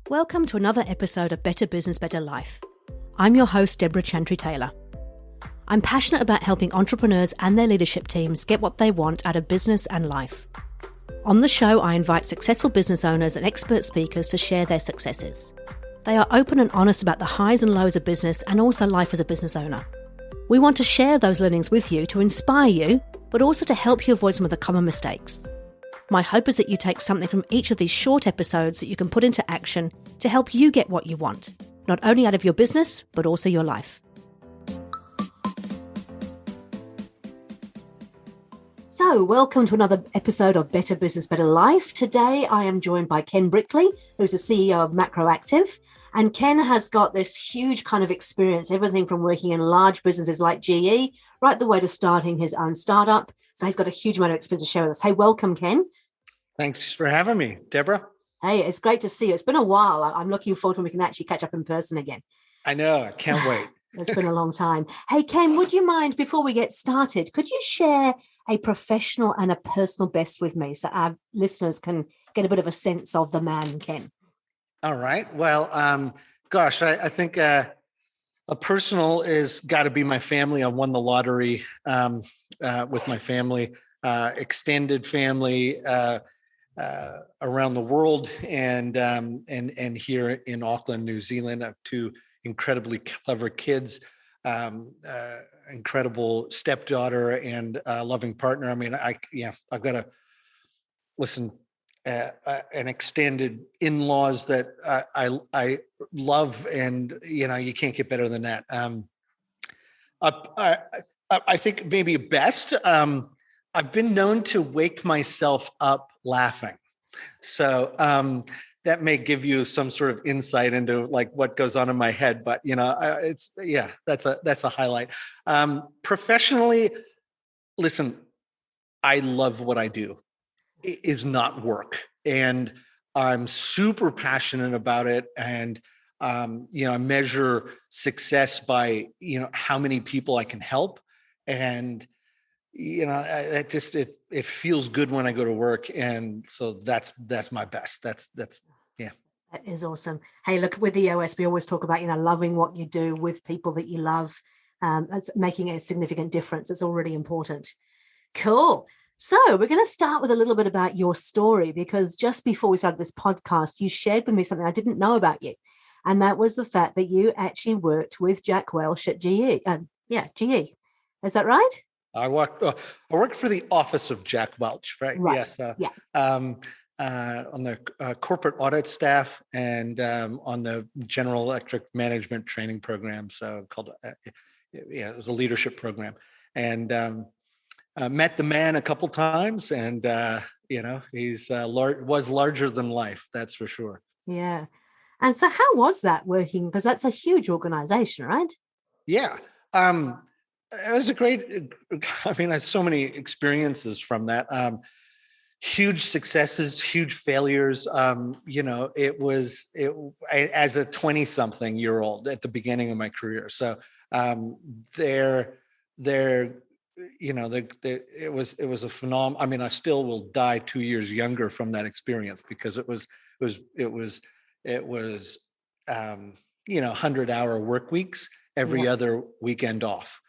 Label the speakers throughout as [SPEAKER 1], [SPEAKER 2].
[SPEAKER 1] Welcome to another episode of Better Business, Better Life. I'm your host, Deborah Chantry-Taylor. I'm passionate about helping entrepreneurs and their leadership teams get what they want out of business and life. On the show, I invite successful business owners and expert speakers to share their successes. They are open and honest about the highs and lows of business and also life as a business owner. We want to share those learnings with you to inspire you, but also to help you avoid some of the common mistakes. My hope is that you take something from each of these short episodes that you can put into action to help you get what you want, not only out of your business, but also your life. So, welcome to another episode of Better Business, Better Life. Today, I am joined by Ken Brickley, who's the CEO of MacroActive. And Ken has got this huge kind of experience, everything from working in large businesses like GE, right the way to starting his own startup. So he's got a huge amount of experience to share with us. Hey, welcome, Ken.
[SPEAKER 2] Thanks for having me, Deborah.
[SPEAKER 1] Hey, it's great to see you. It's been a while. I'm looking forward to when we can actually catch up in person again.
[SPEAKER 2] I know. I can't wait.
[SPEAKER 1] It's been a long time. Hey, Ken, would you mind, before we get started, could you share a professional and a personal best with me so our listeners can get a bit of a sense of the man, Ken?
[SPEAKER 2] All right. Well, I think a personal is got to be my family. I won the lottery with my family, extended family around the world, and here in Auckland, New Zealand. I have two incredibly clever kids, incredible stepdaughter, and loving partner. I mean, I've got to listen. An extended in-laws that I love, and you can't get better than that. I think maybe best. I've been known to wake myself up laughing, so that may give you some sort of insight into like what goes on in my head. But that's a highlight. Professionally, listen, I love what I do. It is not work, and I'm super passionate about it. And I measure success by how many people I can help, and it feels good when I go to work, and so that's my best. That's yeah.
[SPEAKER 1] That is awesome. Hey, look, with EOS, we always talk about loving what you do with people that you love. That's making a significant difference. It's already important. Cool. So we're going to start with a little bit about your story, because just before we started this podcast, you shared with me something I didn't know about you. And that was the fact that you actually worked with Jack Welch at GE. GE. Is that right?
[SPEAKER 2] I worked for the office of Jack Welch, right? Yes. On the corporate audit staff and on the General Electric Management Training Program. So called, it was a leadership program. And met the man a couple times, and he's was larger than life. That's for sure.
[SPEAKER 1] Yeah. And so, how was that working? Because that's a huge organization, right?
[SPEAKER 2] Yeah. It was a great. I mean, I had so many experiences from that. Huge successes, huge failures. It was as a 20-something-year-old at the beginning of my career. So it was a phenomenon. I mean, I still will die 2 years younger from that experience, because it was 100-hour work weeks, every other weekend off.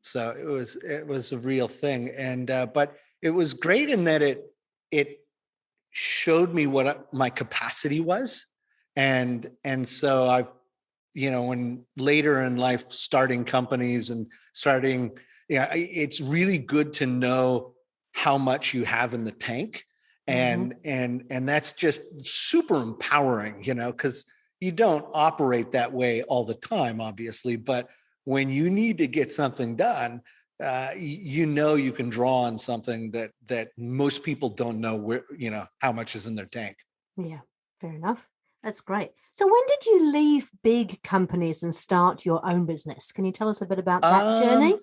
[SPEAKER 2] So it was a real thing. And but it was great in that it showed me what my capacity was. And so I, when later in life, starting companies and starting, it's really good to know how much you have in the tank. And that's just super empowering, because you don't operate that way all the time, obviously. But when you need to get something done, you can draw on something that most people don't know where, how much is in their tank.
[SPEAKER 1] Yeah, fair enough. That's great. So when did you leave big companies and start your own business? Can you tell us a bit about that journey?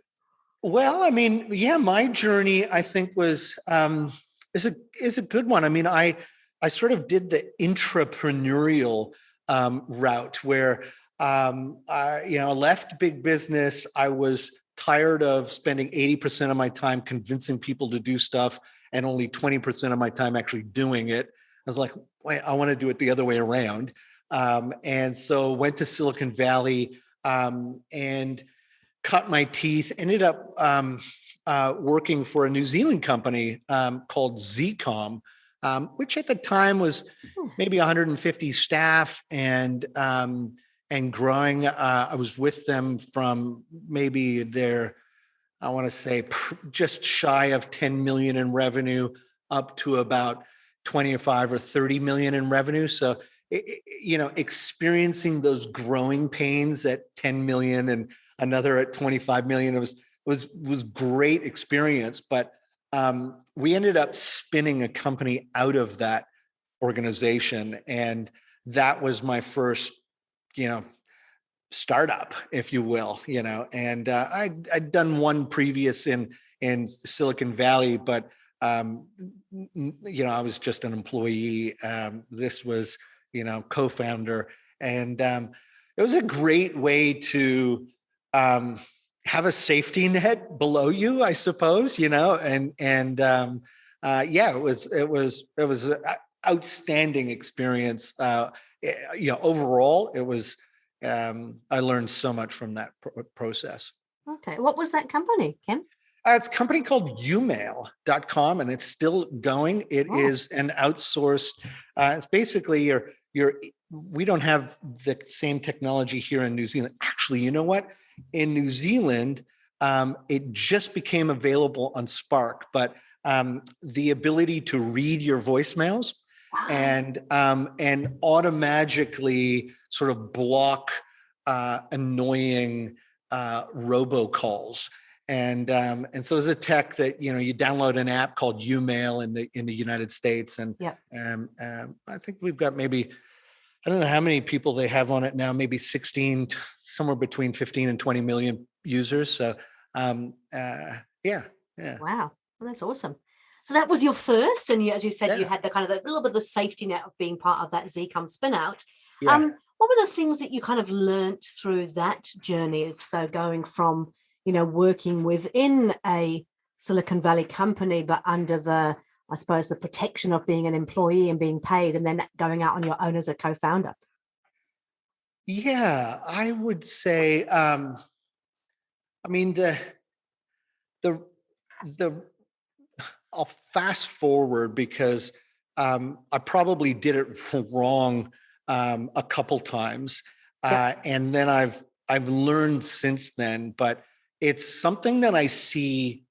[SPEAKER 2] Well, I mean, my journey, I think, is a good one. I mean, I sort of did the intrapreneurial route where I left big business. I was tired of spending 80% of my time convincing people to do stuff and only 20% of my time actually doing it. was like, wait, I want to do it the other way around. And so went to Silicon Valley and cut my teeth, ended up working for a New Zealand company called Zcom, which at the time was maybe 150 staff and growing. I was with them from maybe their, I want to say just shy of 10 million in revenue up to about 25 or 30 million in revenue. So, experiencing those growing pains at 10 million and another at 25 million, it was great experience. But we ended up spinning a company out of that organization. And that was my first, startup, if you will, and I'd done one previous in Silicon Valley, but I was just an employee. This was, co-founder, and it was a great way to have a safety net below you, I suppose, it was an outstanding experience. Overall, it was. I learned so much from that process.
[SPEAKER 1] Okay. What was that company, Ken?
[SPEAKER 2] It's a company called umail.com, and it's still going. It is an outsourced, it's basically we don't have the same technology here in New Zealand. Actually, you know what? In New Zealand, it just became available on Spark, but the ability to read your voicemails and automatically sort of block annoying robocalls. And so as a tech that, you download an app called Umail in the United States. And I think we've got maybe, I don't know how many people they have on it now, maybe 16, somewhere between 15 and 20 million users. So yeah.
[SPEAKER 1] Wow. Well, that's awesome. So that was your first, and as you said, you had the kind of a little bit of the safety net of being part of that Zcom spin out. Yeah. What were the things that you kind of learnt through that journey? So going from, working within a Silicon Valley company, but under the, I suppose, the protection of being an employee and being paid, and then going out on your own as a co-founder.
[SPEAKER 2] Yeah, I would say, I'll fast forward because I probably did it wrong a couple times, and then I've learned since then. But it's something that I see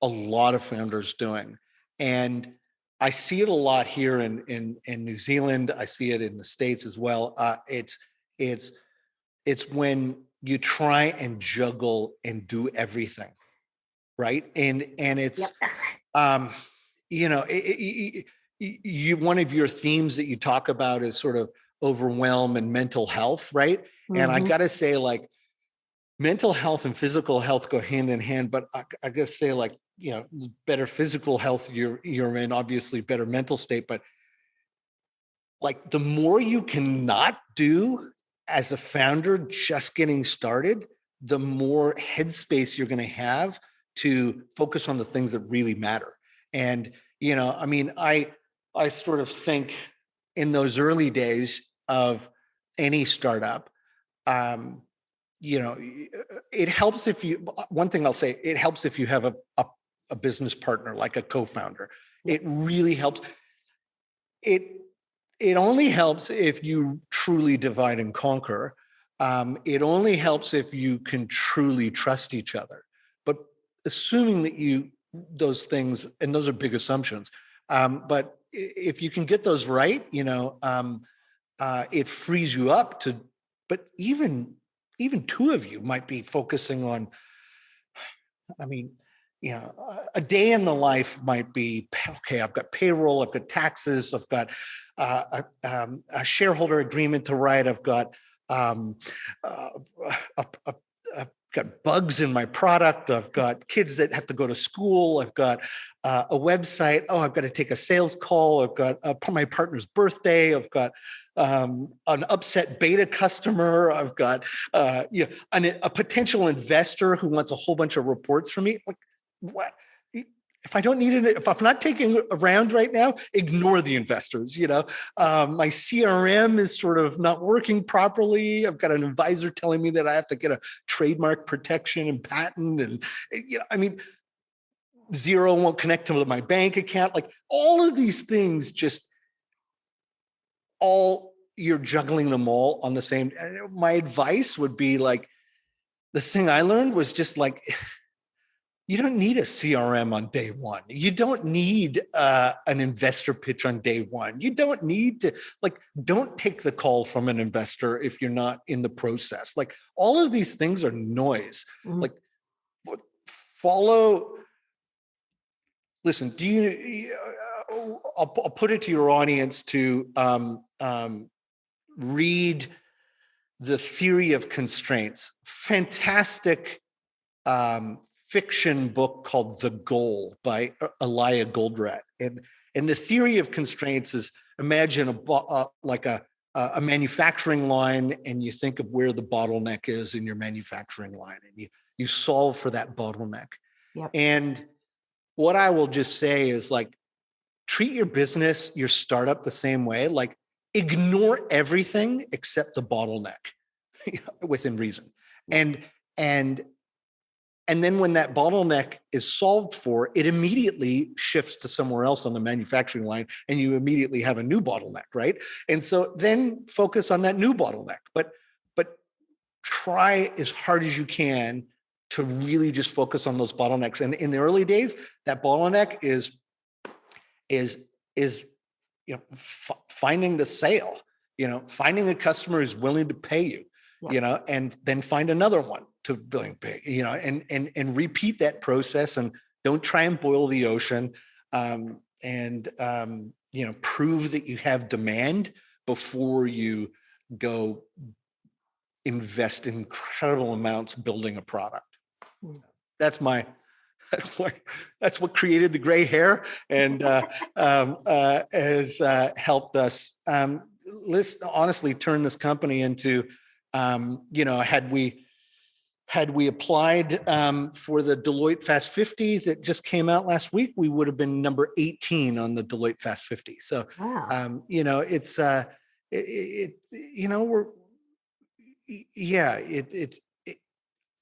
[SPEAKER 2] a lot of founders doing, and I see it a lot here in New Zealand. I see it in the States as well. It's when you try and juggle and do everything, right? And it's one of your themes that you talk about is sort of overwhelm and mental health, right? Mm-hmm. And I got to say, like, mental health and physical health go hand in hand, but I got to say, like, better physical health you're in, obviously better mental state, but like the more you cannot do as a founder just getting started, the more headspace you're going to have to focus on the things that really matter. And, I sort of think in those early days of any startup, it helps if one thing I'll say, it helps if you have a business partner, like a co-founder. It really helps. It only helps if you truly divide and conquer. It only helps if you can truly trust each other. But assuming that those things, and those are big assumptions, but if you can get those right, it frees you up to, but even two of you might be focusing on, a day in the life might be, okay, I've got payroll, I've got taxes, I've got a shareholder agreement to write, I've got got bugs in my product, I've got kids that have to go to school, I've got a website, I've got to take a sales call, I've got my partner's birthday, I've got an upset beta customer, I've got a potential investor who wants a whole bunch of reports from me. Like, what? if I don't need it, if I'm not taking a round right now, ignore the investors. My CRM is sort of not working properly. I've got an advisor telling me that I have to get a trademark protection and patent, and Xero won't connect to my bank account. Like all of these things, you're juggling them all on the same. My advice would be like, the thing I learned was just like, you don't need a CRM on day one. You don't need an investor pitch on day one. You don't need to don't take the call from an investor if you're not in the process. Like all of these things are noise.
[SPEAKER 1] Mm-hmm.
[SPEAKER 2] Like listen, I'll put it to your audience to read The Theory of Constraints. Fantastic fiction book called The Goal by Eliyahu Goldratt. And the theory of constraints is, imagine a manufacturing line, and you think of where the bottleneck is in your manufacturing line, and you solve for that bottleneck.
[SPEAKER 1] Yep.
[SPEAKER 2] And what I will just say is treat your business, your startup the same way. Like ignore everything except the bottleneck within reason. Yep. And then when that bottleneck is solved for, it immediately shifts to somewhere else on the manufacturing line, and you immediately have a new bottleneck, right? And so then focus on that new bottleneck, but try as hard as you can to really just focus on those bottlenecks. And in the early days, that bottleneck is finding the sale, finding a customer who's willing to pay you, and then find another one to billing pay, and repeat that process, and don't try and boil the ocean, and prove that you have demand before you go invest incredible amounts building a product. That's what created the gray hair, and has helped us. Let's honestly turn this company into, had we applied for the Deloitte Fast 50 that just came out last week, we would have been number 18 on the Deloitte Fast 50. So,
[SPEAKER 1] wow.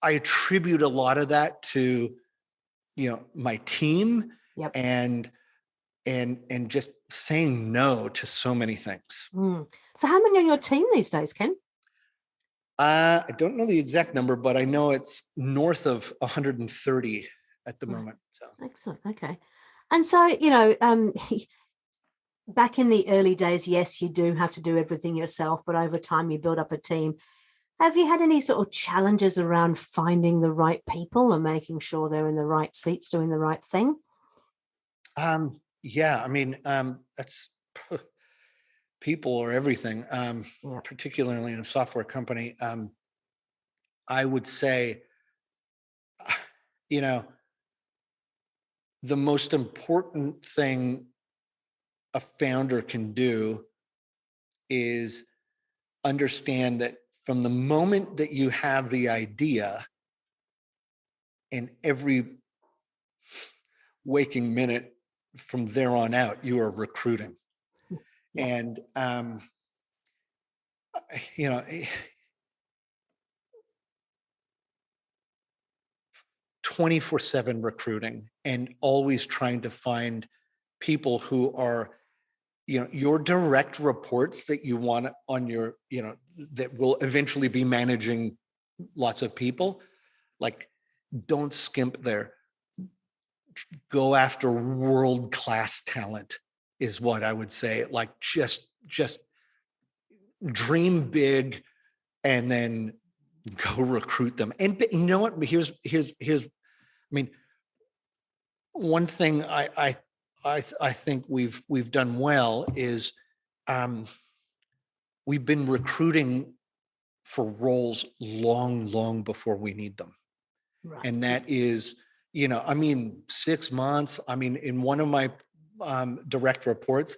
[SPEAKER 2] I attribute a lot of that to, my team.
[SPEAKER 1] Yep.
[SPEAKER 2] and just saying no to so many things.
[SPEAKER 1] So how many on your team these days, Ken?
[SPEAKER 2] I don't know the exact number, but I know it's north of 130 at the moment. So
[SPEAKER 1] excellent. Okay. And so, back in the early days, yes, you do have to do everything yourself, but over time you build up a team. Have you had any sort of challenges around finding the right people and making sure they're in the right seats doing the right thing?
[SPEAKER 2] That's people or everything, particularly in a software company. I would say, the most important thing a founder can do is understand that from the moment that you have the idea, and every waking minute from there on out, you are recruiting. Yeah. And, 24/7 recruiting, and always trying to find people who are, your direct reports that you want on your, that will eventually be managing lots of people. Like, don't skimp there. Go after world-class talent is what I would say. Like, just dream big, and then go recruit them. And you know what? Here's one thing I think we've done well is we've been recruiting for roles long before we need them. Right. And that is, 6 months. In one of my direct reports,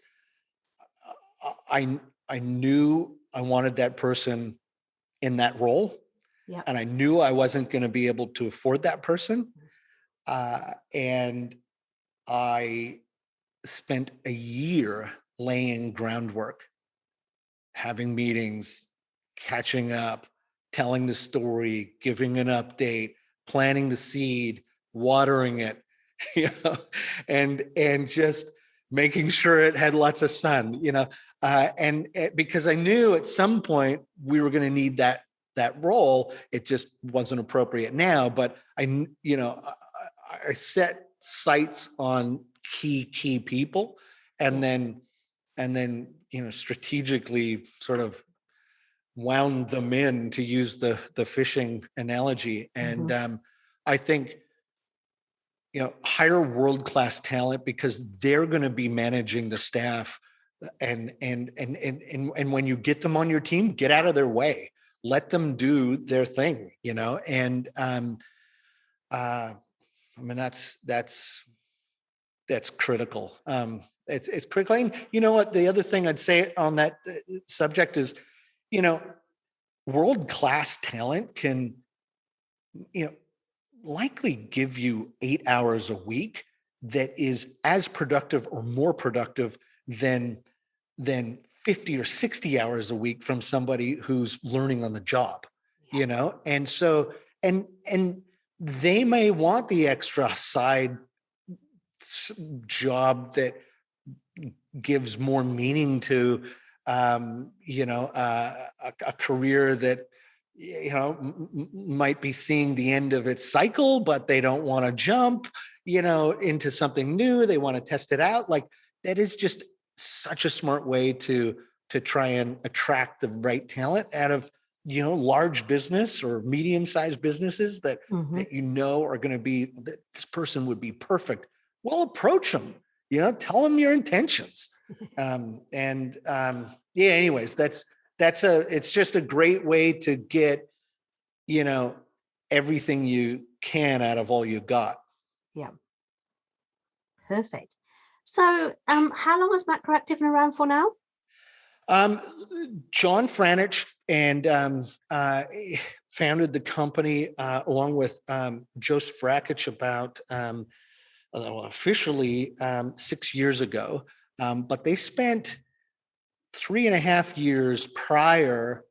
[SPEAKER 2] I knew I wanted that person in that role. Yep. And I knew I wasn't going to be able to afford that person. And I spent a year laying groundwork, having meetings, catching up, telling the story, giving an update, planting the seed, watering it, and just making sure it had lots of sun, and because I knew at some point we were going to need that role. It just wasn't appropriate now, but I set sights on key people, and then strategically sort of wound them in, to use the fishing analogy. And I think, hire world-class talent, because they're going to be managing the staff, and when you get them on your team, get out of their way, let them do their thing, and that's critical. It's critical. And you know what? The other thing I'd say on that subject is, world-class talent can, likely give you 8 hours a week that is as productive or more productive than 50 or 60 hours a week from somebody who's learning on the job, and so, and they may want the extra side job that gives more meaning to a career that might be seeing the end of its cycle, but they don't want to jump into something new. They want to test it out. Like, that is just such a smart way to try and attract the right talent out of large business or medium-sized businesses that are going to be, that this person would be perfect. Well, approach them, tell them your intentions. Anyways, it's just a great way to get, everything you can out of all you've got.
[SPEAKER 1] Yeah. Perfect. So, how long has MacroActive been around for now?
[SPEAKER 2] John Franich and founded the company along with Joseph Rakic about officially 6 years ago, but they spent 3.5 years prior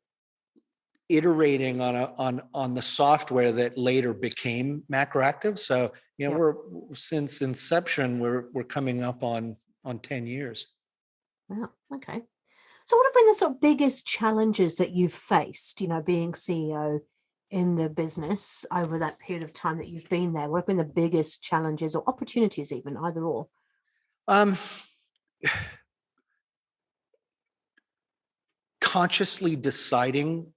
[SPEAKER 2] iterating on the software that later became MacroActive. So we're, since inception, we're coming up on 10 years.
[SPEAKER 1] Wow. Okay. So what have been the sort of biggest challenges that you've faced, being CEO in the business over that period of time that you've been there? What have been the biggest challenges or opportunities, even, either or?
[SPEAKER 2] Consciously deciding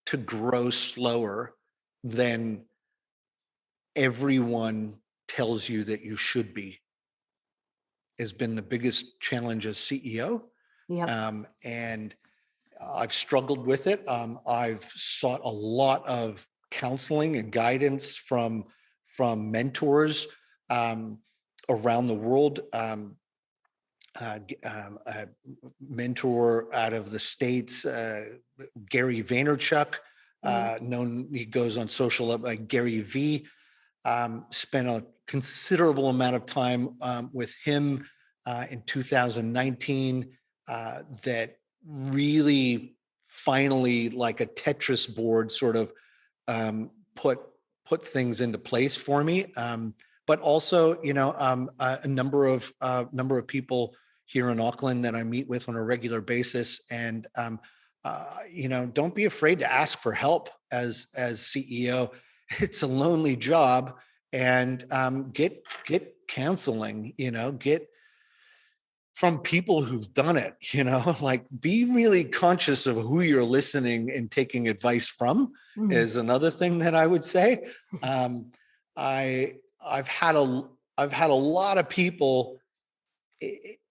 [SPEAKER 2] to grow slower than everyone tells you that you should be has been the biggest challenge as CEO. And I've struggled with it. I've sought a lot of counseling and guidance from mentors around the world. A mentor out of the States, Gary Vaynerchuk, he goes on social like Gary V. Spent a considerable amount of time with him in 2019 that really finally, like a Tetris board, sort of put things into place for me. But also, a number of people here in Auckland that I meet with on a regular basis, and don't be afraid to ask for help as CEO. It's a lonely job, and get counseling. Get from people who've done it. Like, be really conscious of who you're listening and taking advice from. Is another thing that I would say. I've had a lot of people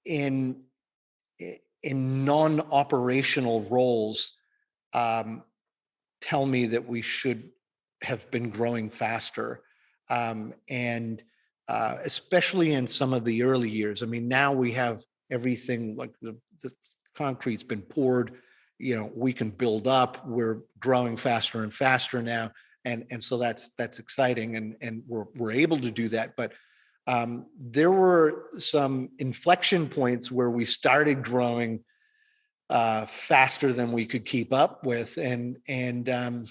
[SPEAKER 2] in non-operational roles tell me that we should have been growing faster, and especially in some of the early years. I mean, now we have everything, like the concrete's been poured. We can build up. We're growing faster and faster now. And so that's exciting, and we're able to do that. But there were some inflection points where we started growing faster than we could keep up with. And a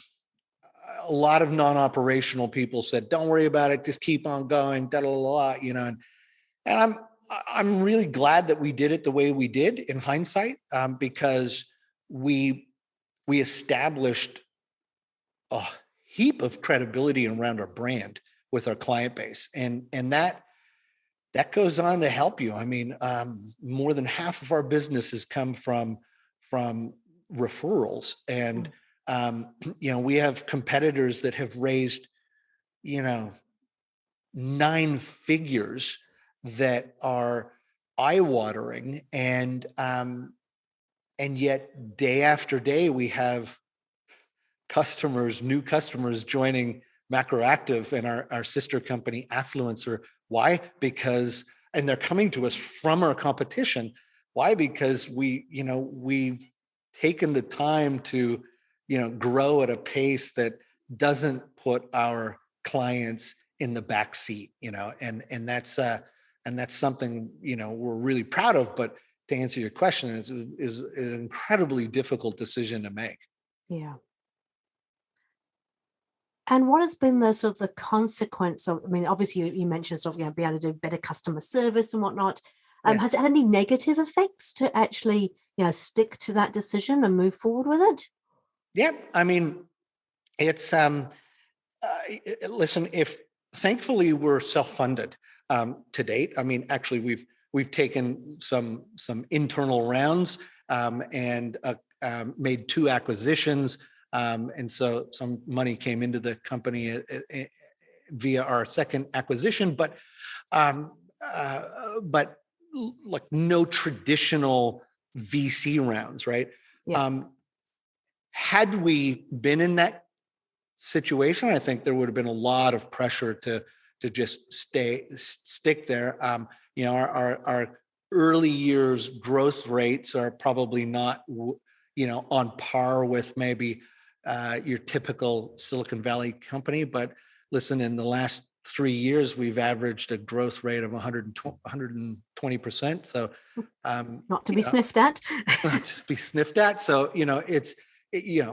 [SPEAKER 2] lot of non-operational people said, don't worry about it, just keep on going, and I'm really glad that we did it the way we did in hindsight, because we established a heap of credibility around our brand with our client base. And that goes on to help you. I mean, more than half of our business has come from referrals. And, we have competitors that have raised, 9 figures that are eye-watering. And yet day after day, we have new customers joining MacroActive and our sister company Affluencer. Why? Because, and they're coming to us from our competition. Why? Because we've taken the time to, grow at a pace that doesn't put our clients in the back seat, and that's something, we're really proud of. But to answer your question, is an incredibly difficult decision to make.
[SPEAKER 1] Yeah. And what has been the consequence of, I mean, obviously you mentioned be able to do better customer service and whatnot. Has it had any negative effects to actually, stick to that decision and move forward with it?
[SPEAKER 2] Yeah. I mean, it's, listen, thankfully we're self-funded to date. I mean, actually we've taken some internal rounds and made 2 acquisitions. And so some money came into the company via our second acquisition, but like no traditional VC rounds, right? Yeah. Had we been in that situation, I think there would have been a lot of pressure to just stick there. Our early years growth rates are probably not, on par with maybe your typical Silicon Valley company. But listen, in the last 3 years, we've averaged a growth rate of 120%. So
[SPEAKER 1] not to be sniffed at.
[SPEAKER 2] Not to be sniffed at. So, I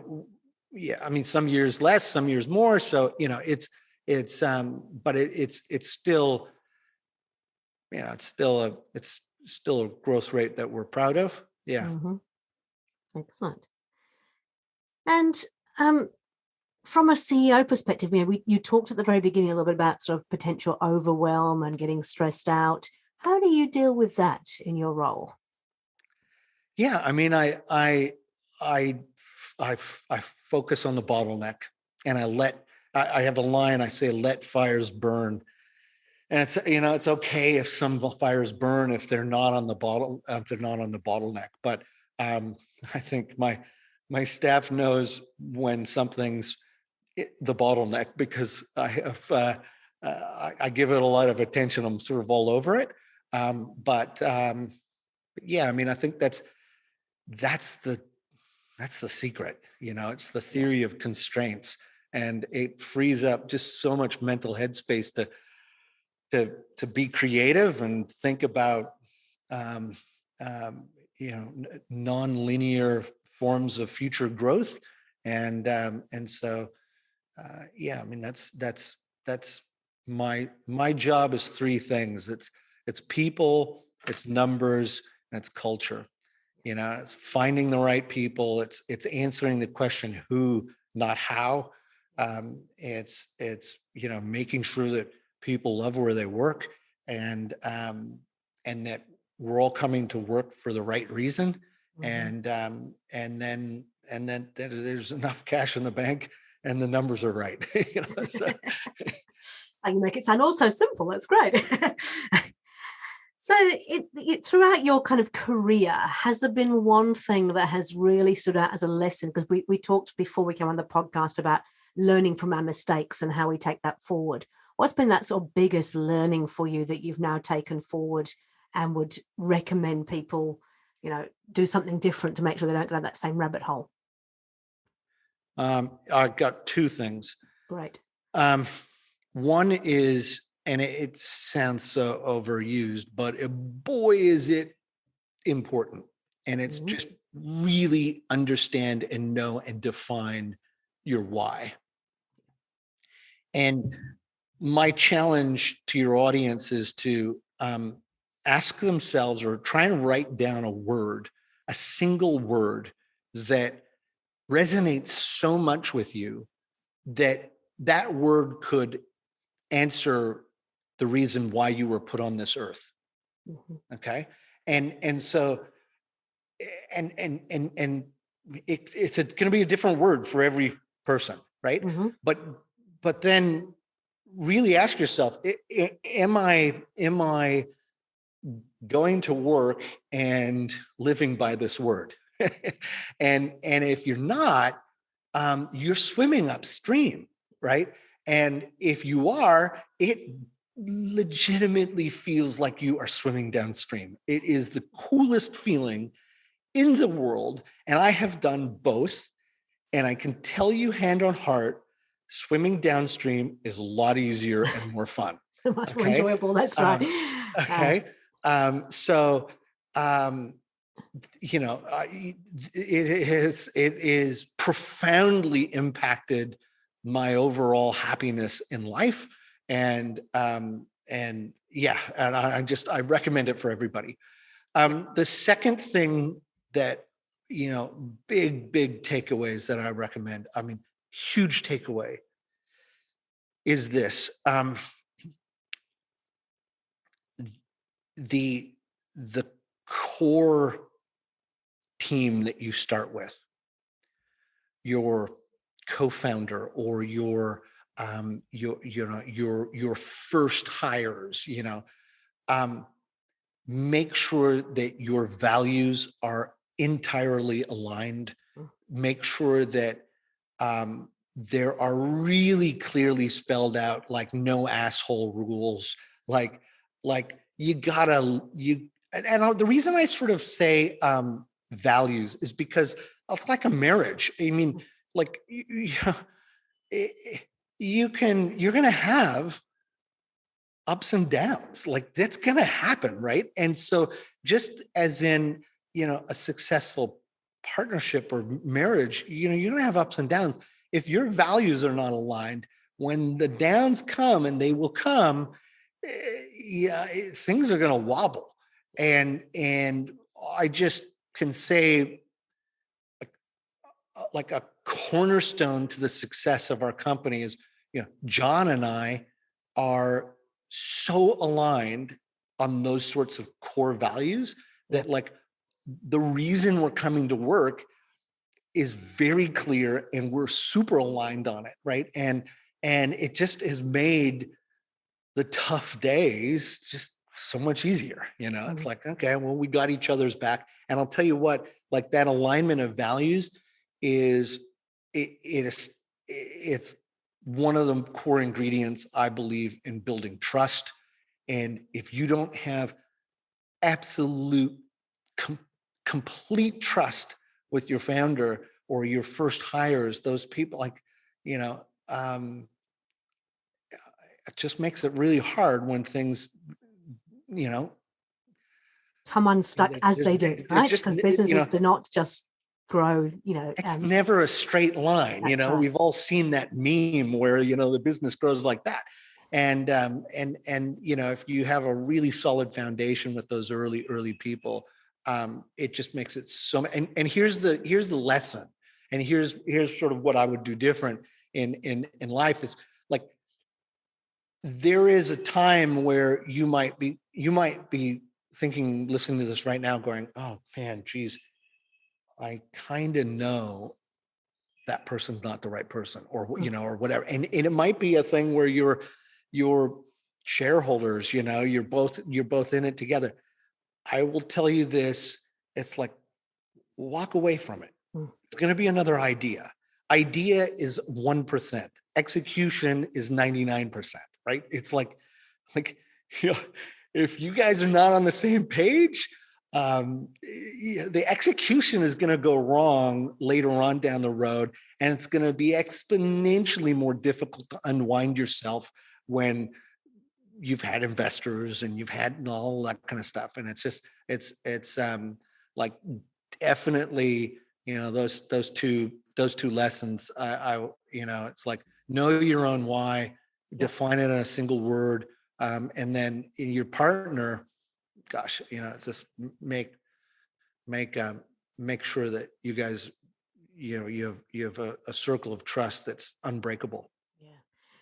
[SPEAKER 2] mean, some years less, some years more. So, but it's still, it's still a growth rate that we're proud of. Yeah.
[SPEAKER 1] Mm-hmm. Excellent. And from a CEO perspective, you talked at the very beginning a little bit about sort of potential overwhelm and getting stressed out. How do you deal with that in your role?
[SPEAKER 2] Yeah, I mean, I focus on the bottleneck, and I have a line. I say, "Let fires burn," and it's okay if some fires burn if they're not on the bottleneck. But I think my staff knows when something's the bottleneck, because I give it a lot of attention. I'm sort of all over it. But yeah, I mean, I think that's the secret. It's the theory of constraints, and it frees up just so much mental headspace to be creative and think about non-linear forms of future growth. And so yeah, I mean, that's my job is 3 things. It's people, it's numbers, and it's culture. It's finding the right people. It's answering the question who, not how. It's making sure that people love where they work, and that we're all coming to work for the right reason. Mm-hmm. And then that there's enough cash in the bank and the numbers are right. So.
[SPEAKER 1] And you make it sound all so simple. That's great. So throughout your kind of career, has there been one thing that has really stood out as a lesson? Because we talked before we came on the podcast about learning from our mistakes and how we take that forward. What's been that sort of biggest learning for you that you've now taken forward and would recommend people, do something different to make sure they don't go down that same rabbit hole?
[SPEAKER 2] I've got 2 things.
[SPEAKER 1] Great.
[SPEAKER 2] One is and it sounds so overused, but boy, is it important. And it's just really understand and know and define your why. And my challenge to your audience is to ask themselves or try and write down a word, a single word that resonates so much with you that that word could answer the reason why you were put on this earth. Okay. And so it's going to be a different word for every person, right? But then really ask yourself, am I going to work and living by this word? and if you're not, you're swimming upstream, right? And if you are, it legitimately feels like you are swimming downstream. It is the coolest feeling in the world. And I have done both. And I can tell you hand on heart, swimming downstream is a lot easier and more fun.
[SPEAKER 1] Much more enjoyable. That's right.
[SPEAKER 2] Okay. It is profoundly impacted my overall happiness in life. And I recommend it for everybody. The second thing that, big takeaways that I recommend, huge takeaway is this. The core team that you start with, your co-founder or your first hires, make sure that your values are entirely aligned. Make sure that there are really clearly spelled out, like no asshole rules, like you gotta, and the reason I sort of say values is because it's like a marriage. I mean, like you're gonna have ups and downs, like that's gonna happen, right? And so just as in, a successful partnership or marriage, you're gonna have ups and downs. If your values are not aligned, when the downs come, and they will come, things are gonna wobble. And I just can say, like a cornerstone to the success of our company is, John and I are so aligned on those sorts of core values that, like, the reason we're coming to work is very clear, and we're super aligned on it, right? And it just has made the tough days just so much easier. It's like, okay, well, we got each other's back. And I'll tell you what, like, that alignment of values is it's one of the core ingredients, I believe, in building trust. And if you don't have absolute complete trust with your founder or your first hires, those people, like, it just makes it really hard when things,
[SPEAKER 1] come unstuck as they do, right? Because businesses do not just grow,
[SPEAKER 2] it's never a straight line.
[SPEAKER 1] Right.
[SPEAKER 2] We've all seen that meme where, the business grows like that. And if you have a really solid foundation with those early people, it just makes it so. And here's the lesson. And here's sort of what I would do different in life is, like, there is a time where you might be thinking, listening to this right now, going, oh man, geez, I kind of know that person's not the right person, or or whatever. And it might be a thing where your shareholders, you're both in it together. I will tell you this, it's like, walk away from it. It's going to be another idea. Idea is 1%. Execution is 99%, right? It's like, if you guys are not on the same page, the execution is going to go wrong later on down the road, and it's going to be exponentially more difficult to unwind yourself when you've had investors and you've had all that kind of stuff. And it's just, it's like definitely, those two lessons, it's like, know your own why, define it in a single word. And then your partner, gosh, it's just make sure that you guys, you have a circle of trust that's unbreakable.
[SPEAKER 1] Yeah,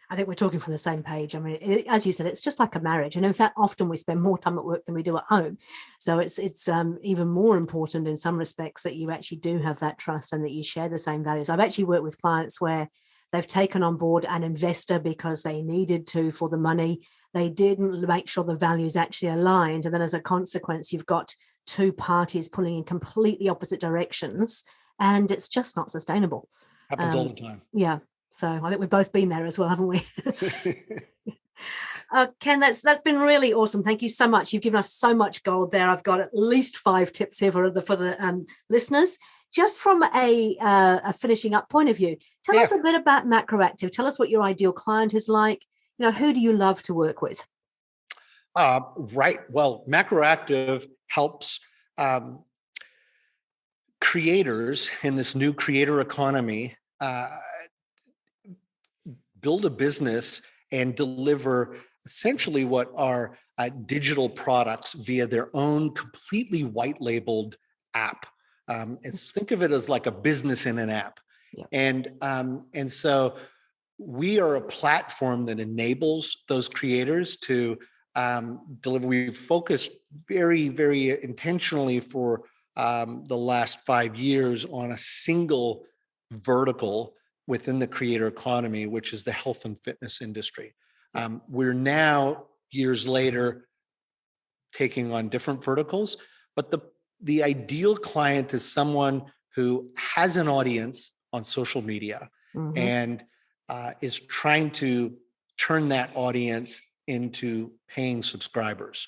[SPEAKER 1] I think we're talking from the same page. I mean, as you said, it's just like a marriage, and in fact, often we spend more time at work than we do at home. So it's even more important in some respects that you actually do have that trust and that you share the same values. I've actually worked with clients where they've taken on board an investor because they needed to for the money. They didn't make sure the values actually aligned, and then as a consequence, you've got two parties pulling in completely opposite directions, and it's just not sustainable.
[SPEAKER 2] Happens all the time.
[SPEAKER 1] Yeah. So I think we've both been there as well, haven't we? Ken, that's been really awesome. Thank you so much. You've given us so much gold there. I've got at least 5 tips here for the listeners. Just from a finishing up point of view, tell us a bit about MacroActive. Tell us what your ideal client is like. Who do you love to work with?
[SPEAKER 2] Right. Well, MacroActive helps creators in this new creator economy build a business and deliver essentially what are digital products via their own completely white labeled app. Think of it as like a business in an app. Yeah. And so we are a platform that enables those creators to deliver. We've focused very, very intentionally for the last 5 years on a single vertical within the creator economy, which is the health and fitness industry. We're now, years later, taking on different verticals, but the ideal client is someone who has an audience on social media and is trying to turn that audience into paying subscribers,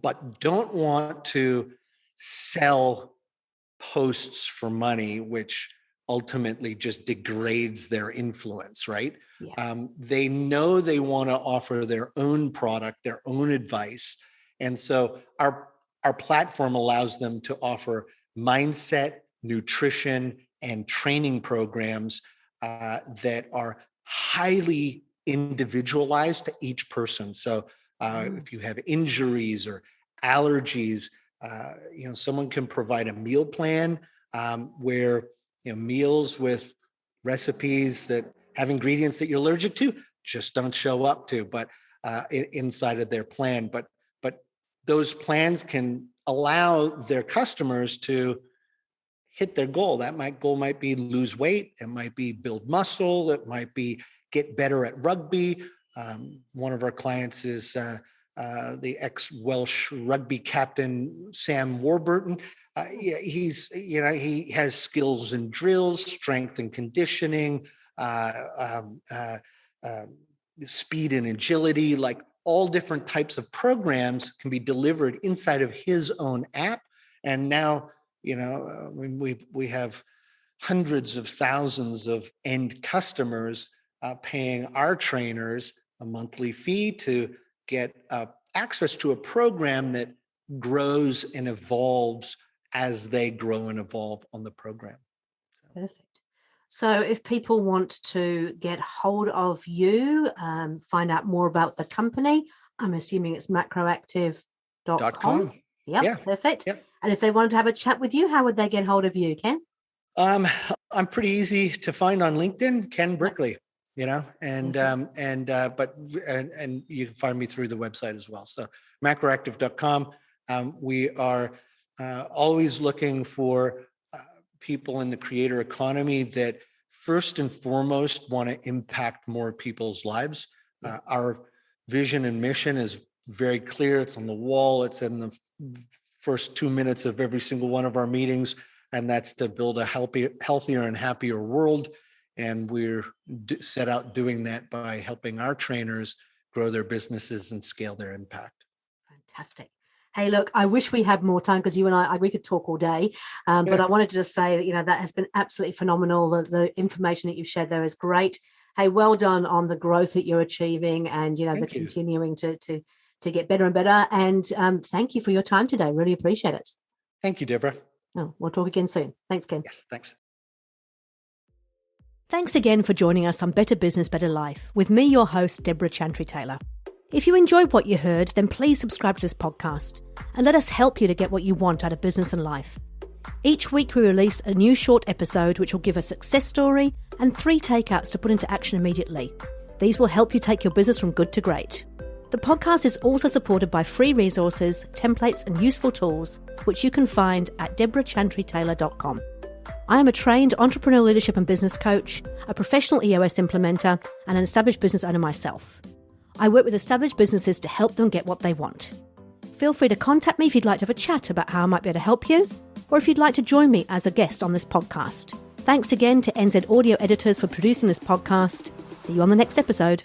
[SPEAKER 2] but don't want to sell posts for money, which ultimately just degrades their influence, right? Yeah. They know they want to offer their own product, their own advice. And so our platform allows them to offer mindset, nutrition, and training programs that are highly individualized to each person. So if you have injuries or allergies, someone can provide a meal plan where meals with recipes that have ingredients that you're allergic to just don't show up to, but inside of their plan. But those plans can allow their customers to hit their goal. Goal might be lose weight. It might be build muscle. It might be get better at rugby. One of our clients is the ex-Welsh rugby captain, Sam Warburton. He has skills in drills, strength and conditioning, speed and agility, like all different types of programs can be delivered inside of his own app. And now, we have hundreds of thousands of end customers paying our trainers a monthly fee to get access to a program that grows and evolves as they grow and evolve on the program.
[SPEAKER 1] Perfect. So if people want to get hold of you, find out more about the company, I'm assuming it's macroactive.com. Yep, yeah, perfect. Yep. And if they wanted to have a chat with you, how would they get hold of you, Ken?
[SPEAKER 2] I'm pretty easy to find on LinkedIn, Ken Brickley, and you can find me through the website as well. So macroactive.com. We are always looking for people in the creator economy that first and foremost want to impact more people's lives. Our vision and mission is very clear. It's on the wall. It's in the first 2 minutes of every single one of our meetings, and that's to build a healthier and happier world. And we're set out doing that by helping our trainers grow their businesses and scale their impact.
[SPEAKER 1] Fantastic. Hey, look, I wish we had more time because you and we could talk all day. But I wanted to just say that, that has been absolutely phenomenal. The information that you've shared there is great. Hey, well done on the growth that you're achieving and,
[SPEAKER 2] Thank you.
[SPEAKER 1] continuing to get better and better. And thank you for your time today. Really appreciate it.
[SPEAKER 2] Thank you, Deborah.
[SPEAKER 1] Oh, we'll talk again soon. Thanks, Ken.
[SPEAKER 2] Yes, thanks.
[SPEAKER 1] Thanks again for joining us on Better Business, Better Life with me, your host, Deborah Chantry-Taylor. If you enjoyed what you heard, then please subscribe to this podcast and let us help you to get what you want out of business and life. Each week we release a new short episode which will give a success story and 3 takeouts to put into action immediately. These will help you take your business from good to great. The podcast is also supported by free resources, templates and useful tools which you can find at deborahchantrytaylor.com. I am a trained entrepreneur leadership and business coach, a professional EOS implementer and an established business owner myself. I work with established businesses to help them get what they want. Feel free to contact me if you'd like to have a chat about how I might be able to help you, or if you'd like to join me as a guest on this podcast. Thanks again to NZ Audio Editors for producing this podcast. See you on the next episode.